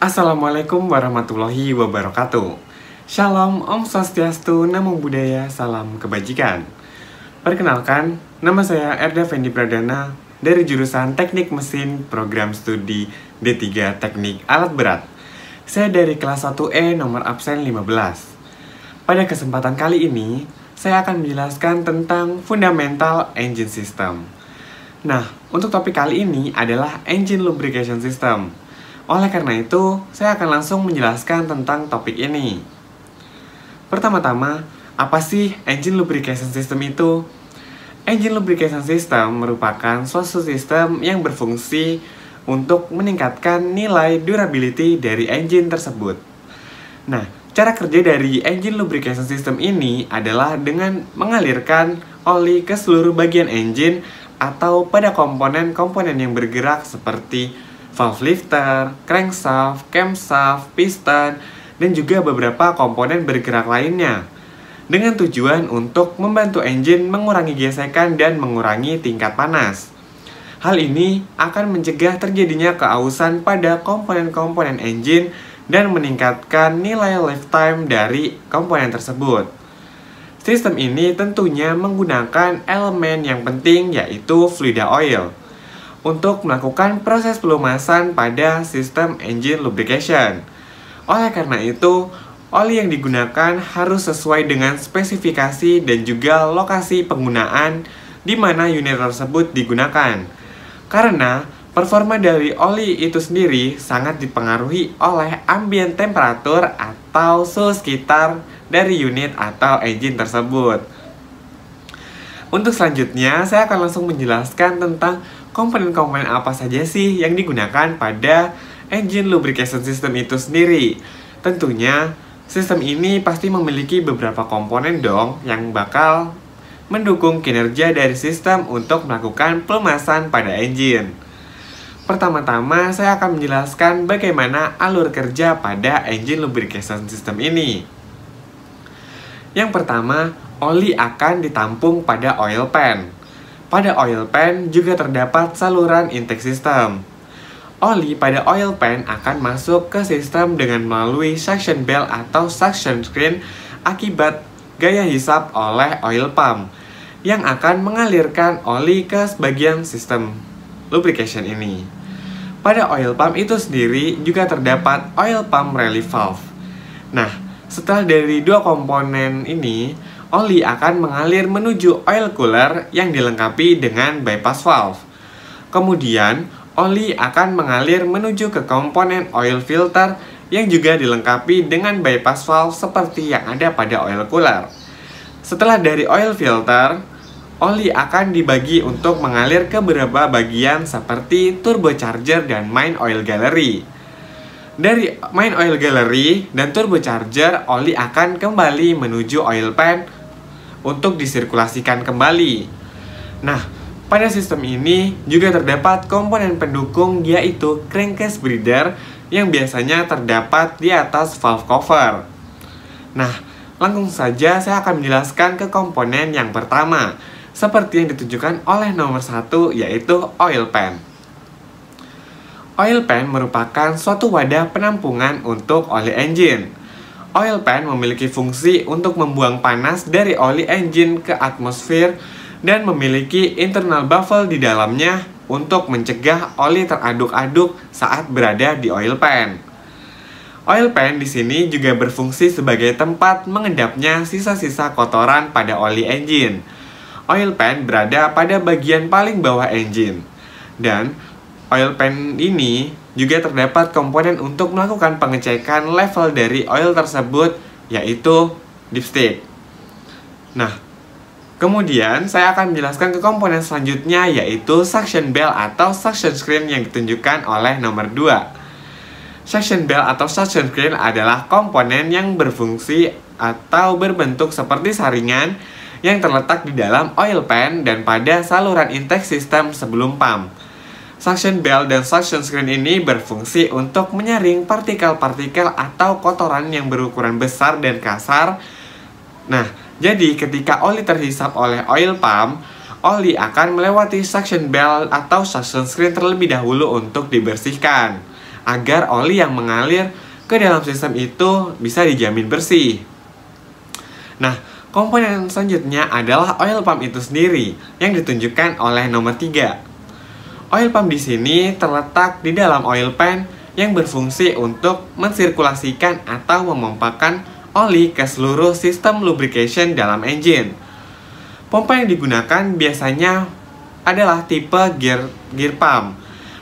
Assalamualaikum warahmatullahi wabarakatuh. Shalom, Om Swastiastu, Namo Buddhaya, salam kebajikan. Perkenalkan, nama saya Erda Fendi Pradana dari jurusan Teknik Mesin Program Studi D3 Teknik Alat Berat. Saya dari kelas 1E nomor absen 15. Pada kesempatan kali ini, saya akan menjelaskan tentang fundamental engine system. Nah, untuk topik kali ini adalah engine lubrication system. Oleh karena itu, saya akan langsung menjelaskan tentang topik ini. Pertama-tama, apa sih engine lubrication system itu? Engine lubrication system merupakan suatu sistem yang berfungsi untuk meningkatkan nilai durability dari engine tersebut. Nah, cara kerja dari engine lubrication system ini adalah dengan mengalirkan oli ke seluruh bagian engine atau pada komponen-komponen yang bergerak seperti valve lifter, crankshaft, camshaft, piston, dan juga beberapa komponen bergerak lainnya, dengan tujuan untuk membantu engine mengurangi gesekan dan mengurangi tingkat panas. Hal ini akan mencegah terjadinya keausan pada komponen-komponen engine dan meningkatkan nilai lifetime dari komponen tersebut. Sistem ini tentunya menggunakan elemen yang penting, yaitu fluida oil, untuk melakukan proses pelumasan pada sistem engine lubrication. Oleh karena itu, oli yang digunakan harus sesuai dengan spesifikasi dan juga lokasi penggunaan di mana unit tersebut digunakan. Karena performa dari oli itu sendiri sangat dipengaruhi oleh ambient temperatur atau suhu sekitar dari unit atau engine tersebut. Untuk selanjutnya, saya akan langsung menjelaskan tentang komponen-komponen apa saja sih yang digunakan pada engine lubrication system itu sendiri. Tentunya, sistem ini pasti memiliki beberapa komponen dong yang bakal mendukung kinerja dari sistem untuk melakukan pelumasan pada engine. Pertama-tama, saya akan menjelaskan bagaimana alur kerja pada engine lubrication system ini. Yang pertama, oli akan ditampung pada oil pan. Pada oil pan juga terdapat saluran intake system. Oli pada oil pan akan masuk ke sistem dengan melalui suction bell atau suction screen akibat gaya hisap oleh oil pump yang akan mengalirkan oli ke sebagian sistem lubrication ini. Pada oil pump itu sendiri juga terdapat oil pump relief valve. Nah, setelah dari dua komponen ini, oli akan mengalir menuju oil cooler yang dilengkapi dengan bypass valve. Kemudian, oli akan mengalir menuju ke komponen oil filter yang juga dilengkapi dengan bypass valve seperti yang ada pada oil cooler. Setelah dari oil filter, oli akan dibagi untuk mengalir ke beberapa bagian seperti turbocharger dan main oil gallery. Dari main oil gallery dan turbocharger, oli akan kembali menuju oil pan untuk disirkulasikan kembali. Nah, pada sistem ini juga terdapat komponen pendukung, yaitu crankcase breather yang biasanya terdapat di atas valve cover. Nah, langsung saja saya akan menjelaskan ke komponen yang pertama, seperti yang ditunjukkan oleh nomor 1, yaitu oil pan. Oil pan merupakan suatu wadah penampungan untuk oli engine. Oil pan memiliki fungsi untuk membuang panas dari oli engine ke atmosfer dan memiliki internal baffle di dalamnya untuk mencegah oli teraduk-aduk saat berada di oil pan. Oil pan di sini juga berfungsi sebagai tempat mengendapnya sisa-sisa kotoran pada oli engine. Oil pan berada pada bagian paling bawah engine. Dan oil pan ini juga terdapat komponen untuk melakukan pengecekan level dari oil tersebut, yaitu dipstick. Nah, kemudian saya akan menjelaskan ke komponen selanjutnya, yaitu suction bell atau suction screen yang ditunjukkan oleh nomor 2. Suction bell atau suction screen adalah komponen yang berfungsi atau berbentuk seperti saringan yang terletak di dalam oil pan dan pada saluran intake system sebelum pump. Suction bell dan suction screen ini berfungsi untuk menyaring partikel-partikel atau kotoran yang berukuran besar dan kasar. Nah, jadi ketika oli terhisap oleh oil pump, oli akan melewati suction bell atau suction screen terlebih dahulu untuk dibersihkan. agar oli yang mengalir ke dalam sistem itu bisa dijamin bersih. Nah, komponen selanjutnya adalah oil pump itu sendiri yang ditunjukkan oleh nomor 3. Oil pump di sini terletak di dalam oil pan yang berfungsi untuk mensirkulasikan atau memompakan oli ke seluruh sistem lubrication dalam engine. Pompa yang digunakan biasanya adalah tipe gear pump,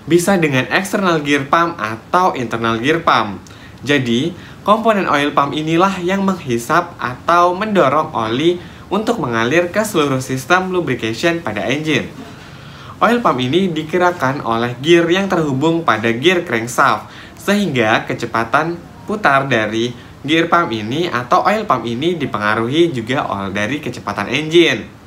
bisa dengan external gear pump atau internal gear pump. Jadi, komponen oil pump inilah yang menghisap atau mendorong oli untuk mengalir ke seluruh sistem lubrication pada engine. Oil pump ini digerakkan oleh gear yang terhubung pada gear crankshaft, sehingga kecepatan putar dari gear pump ini atau oil pump ini dipengaruhi juga dari kecepatan engine.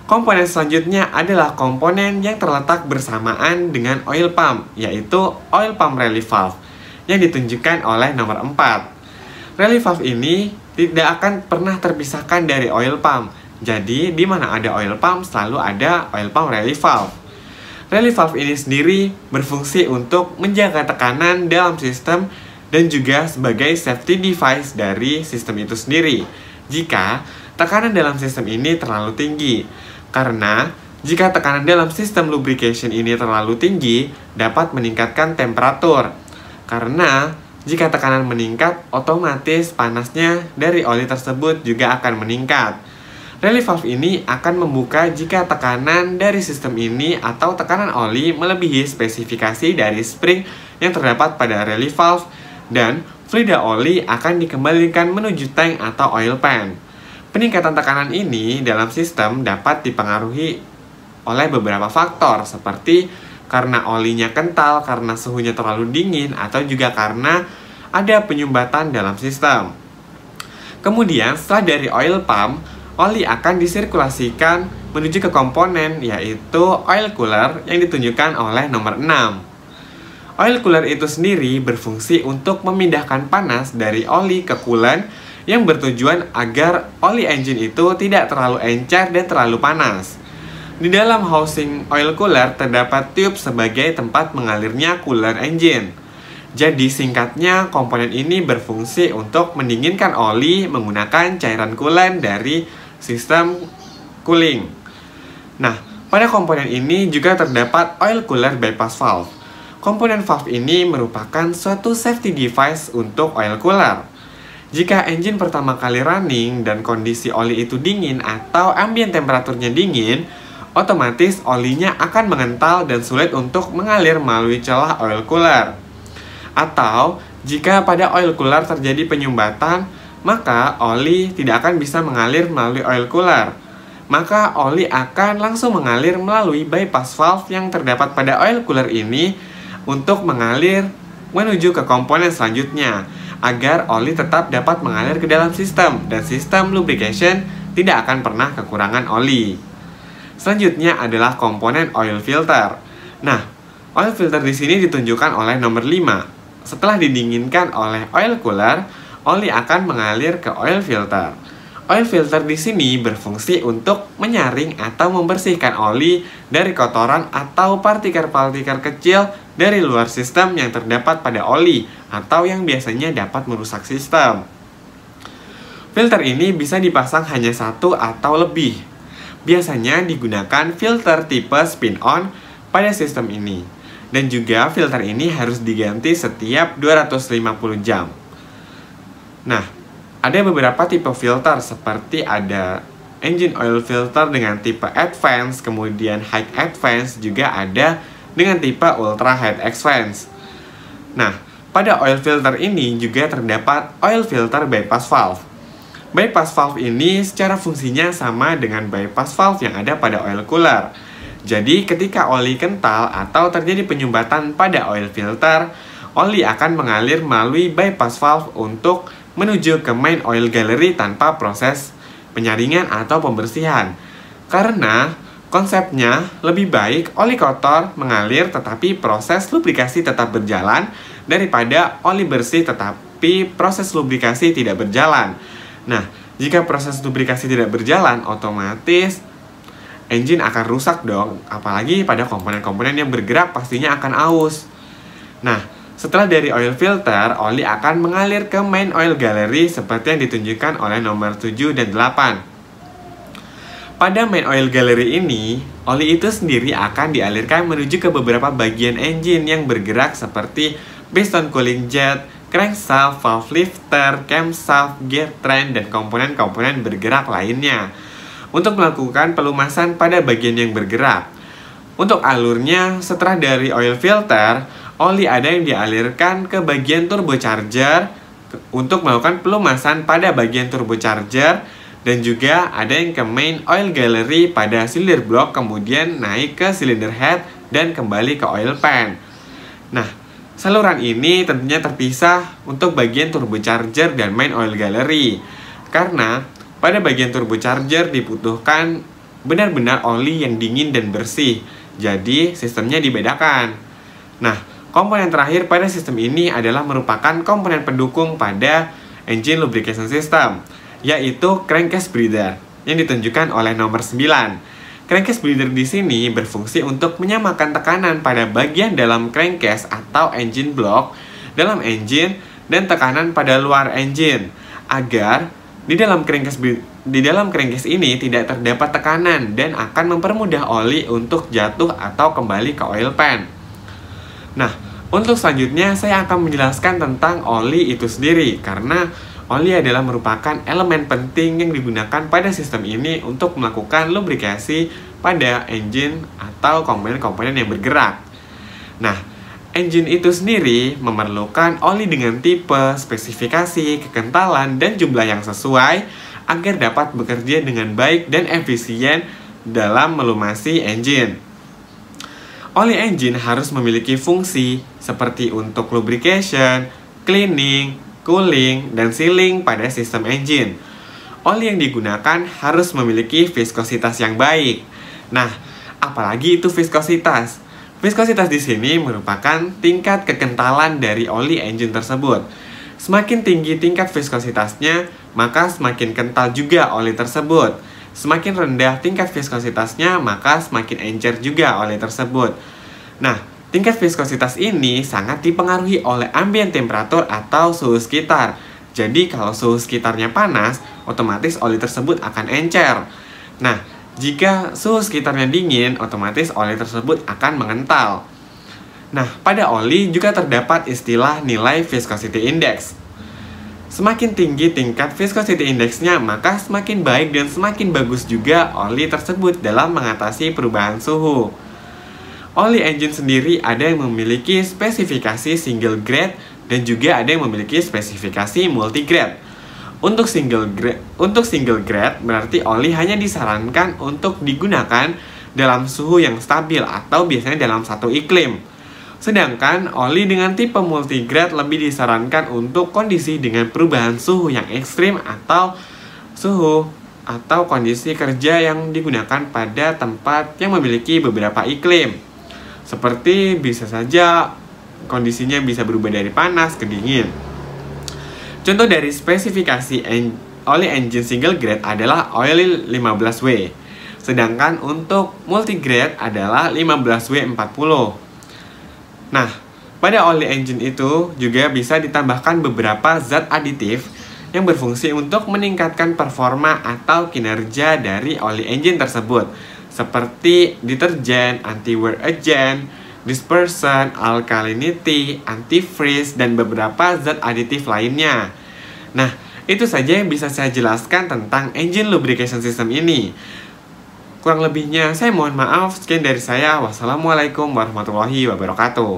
Komponen selanjutnya adalah komponen yang terletak bersamaan dengan oil pump, yaitu oil pump relief valve, yang ditunjukkan oleh nomor 4. Relief valve ini tidak akan pernah terpisahkan dari oil pump. Jadi, di mana ada oil pump, selalu ada oil pump relief valve. Relief valve ini sendiri berfungsi untuk menjaga tekanan dalam sistem dan juga sebagai safety device dari sistem itu sendiri jika tekanan dalam sistem ini terlalu tinggi. Karena jika tekanan dalam sistem lubrication ini terlalu tinggi, dapat meningkatkan temperatur. Karena jika tekanan meningkat, otomatis panasnya dari oli tersebut juga akan meningkat. Relief valve ini akan membuka jika tekanan dari sistem ini atau tekanan oli melebihi spesifikasi dari spring yang terdapat pada relief valve, dan fluida oli akan dikembalikan menuju tank atau oil pan. Peningkatan tekanan ini dalam sistem dapat dipengaruhi oleh beberapa faktor seperti karena olinya kental, karena suhunya terlalu dingin, atau juga karena ada penyumbatan dalam sistem. Kemudian setelah dari oil pump, oli akan disirkulasikan menuju ke komponen yaitu oil cooler yang ditunjukkan oleh nomor 6. Oil cooler itu sendiri berfungsi untuk memindahkan panas dari oli ke coolant yang bertujuan agar oli engine itu tidak terlalu encer dan terlalu panas. Di dalam housing oil cooler terdapat tube sebagai tempat mengalirnya coolant engine. Jadi singkatnya, komponen ini berfungsi untuk mendinginkan oli menggunakan cairan coolant dari sistem cooling. Nah, pada komponen ini juga terdapat oil cooler bypass valve. Komponen valve ini merupakan suatu safety device untuk oil cooler. Jika engine pertama kali running dan kondisi oli itu dingin atau ambient temperaturnya dingin, otomatis olinya akan mengental dan sulit untuk mengalir melalui celah oil cooler. Atau jika pada oil cooler terjadi penyumbatan, maka oli tidak akan bisa mengalir melalui oil cooler. Maka oli akan langsung mengalir melalui bypass valve yang terdapat pada oil cooler ini untuk mengalir menuju ke komponen selanjutnya, agar oli tetap dapat mengalir ke dalam sistem dan sistem lubrication tidak akan pernah kekurangan oli. Selanjutnya adalah komponen oil filter. Nah, oil filter di sini ditunjukkan oleh nomor 5. Setelah didinginkan oleh oil cooler, oli akan mengalir ke oil filter. Oil filter di sini berfungsi untuk menyaring atau membersihkan oli dari kotoran atau partikel-partikel kecil dari luar sistem yang terdapat pada oli atau yang biasanya dapat merusak sistem. Filter ini bisa dipasang hanya satu atau lebih. Biasanya digunakan filter tipe spin-on pada sistem ini. Dan juga filter ini harus diganti setiap 250 jam. Nah, ada beberapa tipe filter seperti ada engine oil filter dengan tipe advance, kemudian high advance, juga ada dengan tipe ultra high advance. Nah, pada oil filter ini juga terdapat oil filter bypass valve. Bypass valve ini secara fungsinya sama dengan bypass valve yang ada pada oil cooler. Jadi ketika oli kental atau terjadi penyumbatan pada oil filter, oli akan mengalir melalui bypass valve untuk menuju ke main oil gallery tanpa proses penyaringan atau pembersihan. Karena konsepnya lebih baik oli kotor mengalir tetapi proses lubrikasi tetap berjalan daripada oli bersih tetapi proses lubrikasi tidak berjalan. Nah, jika proses lubrikasi tidak berjalan, otomatis engine akan rusak dong, apalagi pada komponen-komponen yang bergerak pastinya akan aus. Nah, setelah dari oil filter, oli akan mengalir ke main oil gallery seperti yang ditunjukkan oleh nomor 7 dan 8. Pada main oil gallery ini, oli itu sendiri akan dialirkan menuju ke beberapa bagian engine yang bergerak seperti piston cooling jet, crankshaft, valve lifter, camshaft, gear train, dan komponen-komponen bergerak lainnya untuk melakukan pelumasan pada bagian yang bergerak. Untuk alurnya, setelah dari oil filter, oli ada yang dialirkan ke bagian turbocharger untuk melakukan pelumasan pada bagian turbocharger, dan juga ada yang ke main oil gallery pada cylinder block, kemudian naik ke cylinder head dan kembali ke oil pan. Nah, saluran ini tentunya terpisah untuk bagian turbocharger dan main oil gallery, karena pada bagian turbocharger dibutuhkan benar-benar oli yang dingin dan bersih, jadi sistemnya dibedakan. Nah, komponen terakhir pada sistem ini adalah merupakan komponen pendukung pada engine lubrication system, yaitu crankcase breather yang ditunjukkan oleh nomor 9. Crankcase breather di sini berfungsi untuk menyamakan tekanan pada bagian dalam crankcase atau engine block dalam engine dan tekanan pada luar engine, agar di dalam crankcase ini tidak terdapat tekanan dan akan mempermudah oli untuk jatuh atau kembali ke oil pan. Nah, untuk selanjutnya saya akan menjelaskan tentang oli itu sendiri, karena oli adalah merupakan elemen penting yang digunakan pada sistem ini untuk melakukan lubrikasi pada engine atau komponen-komponen yang bergerak. Nah, engine itu sendiri memerlukan oli dengan tipe, spesifikasi, kekentalan, dan jumlah yang sesuai agar dapat bekerja dengan baik dan efisien dalam melumasi engine. Oli engine harus memiliki fungsi seperti untuk lubrication, cleaning, cooling, dan sealing pada sistem engine. Oli yang digunakan harus memiliki viskositas yang baik. Nah, apalagi itu viskositas? Viskositas di sini merupakan tingkat kekentalan dari oli engine tersebut. Semakin tinggi tingkat viskositasnya, maka semakin kental juga oli tersebut. Semakin rendah tingkat viskositasnya, maka semakin encer juga oli tersebut. Nah, tingkat viskositas ini sangat dipengaruhi oleh ambient temperatur atau suhu sekitar. Jadi kalau suhu sekitarnya panas, otomatis oli tersebut akan encer. Nah, jika suhu sekitarnya dingin, otomatis oli tersebut akan mengental. Nah, pada oli juga terdapat istilah nilai viscosity index. Semakin tinggi tingkat viscosity index-nya, maka semakin baik dan semakin bagus juga oli tersebut dalam mengatasi perubahan suhu. Oli engine sendiri ada yang memiliki spesifikasi single grade dan juga ada yang memiliki spesifikasi multi grade. Untuk single grade berarti oli hanya disarankan untuk digunakan dalam suhu yang stabil atau biasanya dalam satu iklim. Sedangkan oli dengan tipe multi grade lebih disarankan untuk kondisi dengan perubahan suhu yang ekstrim atau suhu atau kondisi kerja yang digunakan pada tempat yang memiliki beberapa iklim. Seperti bisa saja kondisinya bisa berubah dari panas ke dingin. Contoh dari spesifikasi oli engine single grade adalah oil 15W. Sedangkan untuk multi grade adalah 15W40. Nah, pada oli engine itu juga bisa ditambahkan beberapa zat aditif yang berfungsi untuk meningkatkan performa atau kinerja dari oli engine tersebut, seperti deterjen, anti-wear agent, dispersion, alkalinity, antifreeze, dan beberapa zat aditif lainnya. Nah, itu saja yang bisa saya jelaskan tentang engine lubrication system ini. Kurang lebihnya saya mohon maaf. Sekian dari saya. Wassalamualaikum warahmatullahi wabarakatuh.